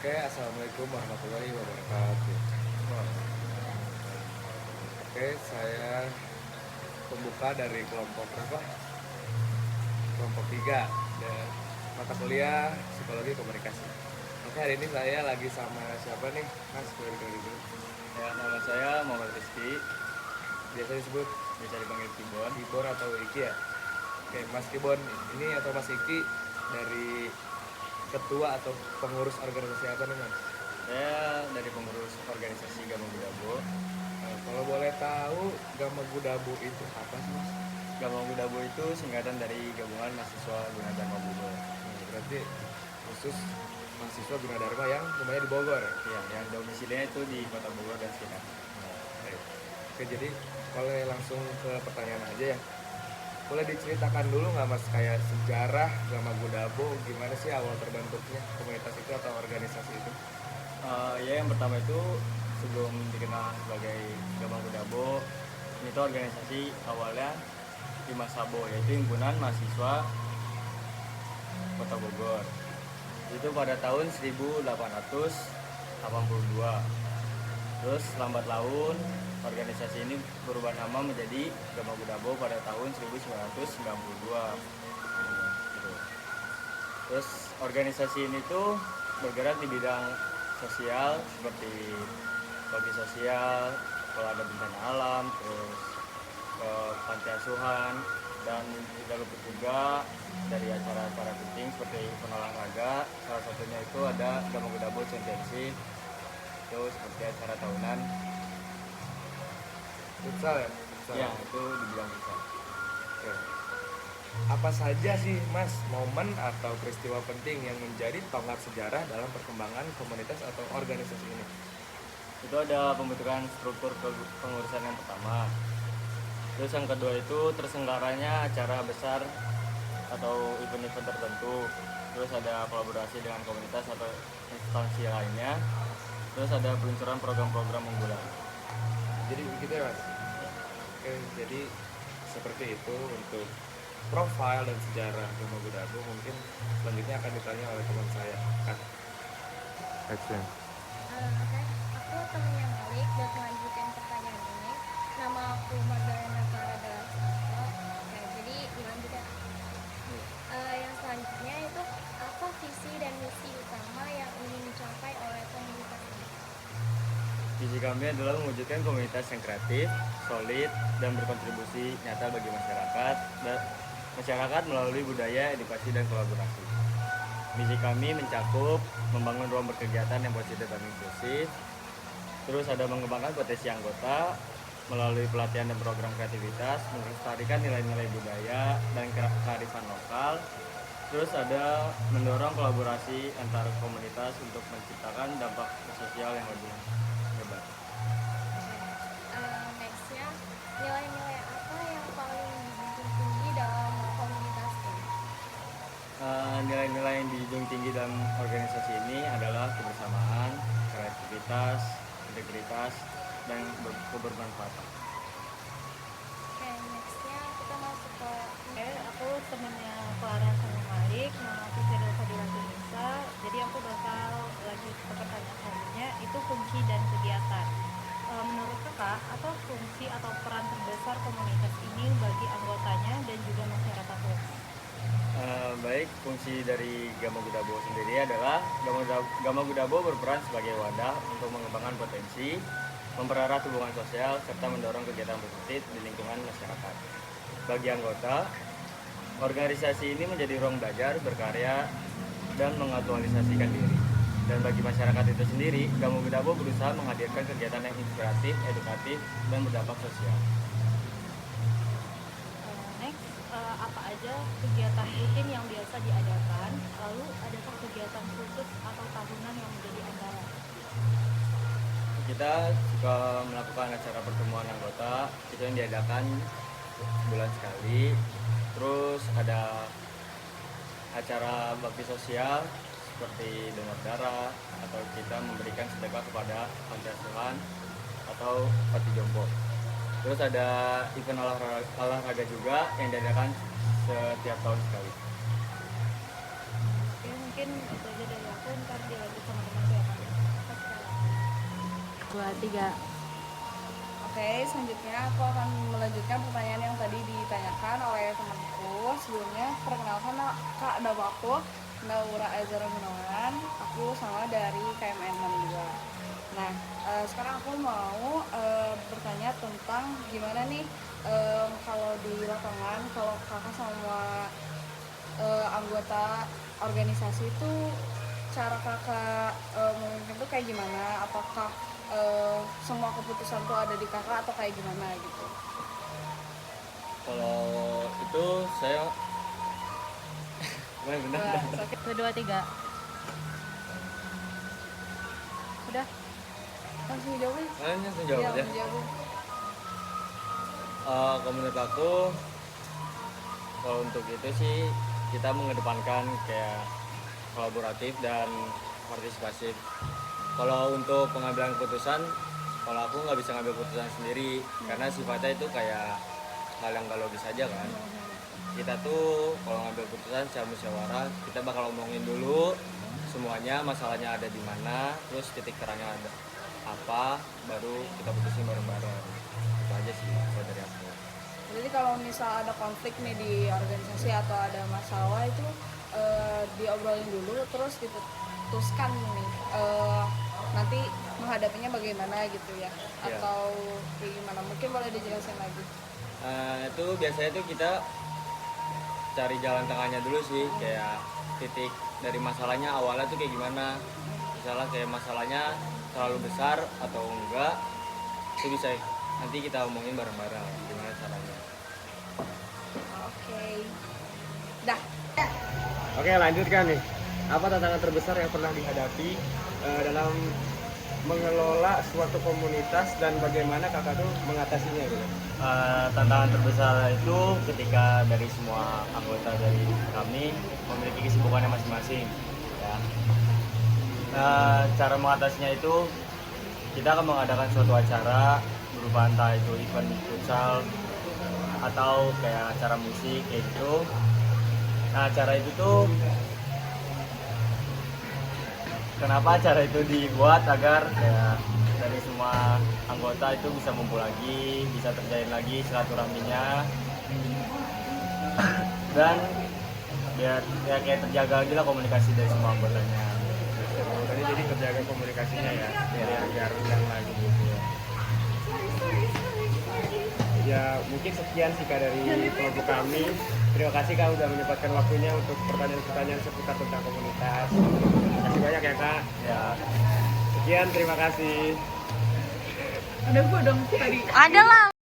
Oke, assalamualaikum warahmatullahi wabarakatuh. Oke, saya pembuka dari kelompok berapa? Kelompok 3 dan mata kuliah psikologi komunikasi. Oke, hari ini saya lagi sama siapa nih? Mas, boleh dulu. Ya, nama saya Muhammad Rizky, Biasa disebut bisa dipanggil Kibon. Kibon atau Iki ya? Oke, Mas Kibon ini atau Mas Iki dari ketua atau pengurus organisasi apa nih, Mas? Saya dari pengurus organisasi Gama Budabo. Nah, kalau boleh tahu Gama Gudabu itu apa sih, Mas? Gama Budabo itu singkatan dari Gabungan Mahasiswa Gunadarma Bogor. Nah, berarti khusus mahasiswa Gunadarma yang rumahnya di Bogor ya? Ya, yang domisilinya itu di Kota Bogor dan sekitar. Baik. Oke, jadi boleh langsung ke pertanyaan aja ya. Boleh diceritakan dulu nggak Mas kayak sejarah Gama Gudabo, gimana sih awal terbentuknya komunitas itu atau organisasi itu? Ya, yang pertama itu sebelum dikenal sebagai Gama Budabo, ini tuh organisasi awalnya Himasabo, yaitu Himpunan Mahasiswa Kota Bogor. Itu pada tahun 1882. Terus lambat laun organisasi ini berubah nama menjadi Gama Budabo pada tahun 1992. Gitu. Terus organisasi ini tuh bergerak di bidang sosial seperti bakti sosial, kalau ada bencana alam, terus ke panti asuhan, dan tidak luput juga dari acara-acara penting seperti event olahraga. Salah satunya itu ada Gama Budabo Championship, itu seperti acara tahunan. Futsal ya? Futsal. Ya, itu dibilang besar. Oke. Apa saja sih Mas momen atau peristiwa penting yang menjadi tonggak sejarah dalam perkembangan komunitas atau organisasi ini? Itu ada pembentukan struktur pengurusan yang pertama. Terus yang kedua itu terselenggaranya acara besar atau event-event tertentu. Terus ada kolaborasi dengan komunitas atau instansi lainnya. Terus ada peluncuran program-program unggulan. Jadi begitu ya Mas? Oke, jadi seperti itu untuk profil dan sejarah Gama Gudabo. Mungkin selanjutnya akan ditanya oleh teman saya, Kak. Action. Oke, aku temennya Malik buat melanjutkan pertanyaan ini. Nama aku Magdalena Clara Delasarto. Oke, jadi dilanjutkan. Yang selanjutnya itu apa visi dan misi utama yang ingin dicapai oleh komunitas ini? Visi kami adalah mewujudkan komunitas yang kreatif, solid, dan berkontribusi nyata bagi masyarakat melalui budaya, edukasi, dan kolaborasi. Misi kami mencakup membangun ruang berkegiatan yang positif dan inklusif, terus ada mengembangkan potensi anggota melalui pelatihan dan program kreativitas, melestarikan nilai-nilai budaya dan kearifan lokal, terus ada mendorong kolaborasi antar komunitas untuk menciptakan dampak sosial yang lebih hebat. Nextnya, nilai-nilai apa yang paling dijunjung tinggi dalam komunitas ini? Nilai-nilai yang dijunjung tinggi dalam organisasi ini adalah kebersamaan, kreativitas, integritas, dan kebermanfaatan. Oke, nextnya kita masuk ke Aku temennya Clara sama Malik, nama aku Fidel Fadila Tunisa. Jadi aku bakal lanjut ke pertanyaan selanjutnya, itu fungsi dan kegiatan. Menurut kakak, apa fungsi atau peran terbesar komunitas ini bagi anggotanya dan juga masyarakat luas? Baik, fungsi dari Gama Gudabo sendiri adalah Gama Gudabo berperan sebagai wadah untuk mengembangkan potensi, mempererat hubungan sosial, serta mendorong kegiatan positif di lingkungan masyarakat. Bagi anggota, organisasi ini menjadi ruang belajar, berkarya, dan mengaktualisasikan diri. Dan bagi masyarakat itu sendiri, Gama Gudabo berusaha menghadirkan kegiatan yang inspiratif, edukatif, dan berdampak sosial. Next, apa aja kegiatan rutin yang biasa diadakan? Lalu adakah kegiatan khusus atau tahunan yang menjadi andalan? Kita suka melakukan acara pertemuan anggota, itu yang diadakan bulan sekali. Terus ada acara bakti sosial seperti donor darah, atau kita memberikan sedekah kepada panti asuhan atau panti jompo. Terus ada event olahraga juga yang diadakan setiap tahun sekali. Oke, mungkin itu aja dari aku, ntar dilanjut sama teman saya. 2, 3. Oke, selanjutnya aku akan melanjutkan pertanyaan yang tadi ditanyakan oleh temanku. Sebelumnya, perkenalkan Kak, nama aku Naura Azara Gunawan. Aku sama dari KMN 62. Nah, sekarang aku mau bertanya tentang gimana nih kalau di lapangan, kalau kakak sama anggota organisasi itu cara kakak memimpin tuh kayak gimana? Apakah semua keputusan tuh ada di kakak atau kayak gimana gitu? Kalau itu saya benar. Oke. 1, 2, 3. Udah. Langsung jawabin. Kalian langsung jawab Iya, aja. langsung jawabin. Kalau menurut aku, kalau untuk itu sih kita mengedepankan kayak kolaboratif dan partisipasif. Kalau untuk pengambilan keputusan, kalau aku nggak bisa ngambil keputusan sendiri karena sifatnya itu kayak hal yang gak logis aja kan. Kita tuh kalau ngambil keputusan secara musyawarah, kita bakal omongin dulu semuanya, masalahnya ada di mana, terus titik terangnya ada apa, baru kita putusin bareng-bareng. Itu aja sih kalau dari aku. Jadi kalau misal ada konflik nih di organisasi atau ada masalah itu diobrolin dulu terus diputuskan nih nanti menghadapinya bagaimana gitu ya, Iya. atau kayak gimana, mungkin boleh dijelasin lagi. Itu biasanya tuh kita cari jalan tengahnya dulu sih, kayak titik dari masalahnya awalnya tuh kayak gimana. Misalnya kayak masalahnya terlalu besar atau enggak, itu bisa nanti kita omongin bareng-bareng gimana caranya. Oke. Dah. Oke, lanjutkan nih. Apa tantangan terbesar yang pernah dihadapi dalam mengelola suatu komunitas dan bagaimana kakak tuh mengatasinya gitu? Tantangan terbesar itu ketika dari semua anggota dari kami memiliki kesibukannya masing-masing ya. Cara mengatasinya itu kita akan mengadakan suatu acara berupa entah itu event futsal atau kayak acara musik kayak gitu. Nah, acara itu tuh kenapa acara itu dibuat agar kayak dari semua anggota itu bisa ngumpul lagi, bisa terjalin lagi silaturahminya, dan biar ya kayak terjaga lagi lah komunikasi dari semua anggotanya. Tadi jadi terjaga komunikasinya ya, biar renggang lagi gitu ya. Ya mungkin sekian sih Kak dari kelompok kami. Terima kasih Kak udah menyempatkan waktunya untuk pertanyaan-pertanyaan seputar tentang komunitas. Terima kasih banyak ya Kak. Ya, Sekian, terima kasih. Ada gua dong tadi. Ada lah.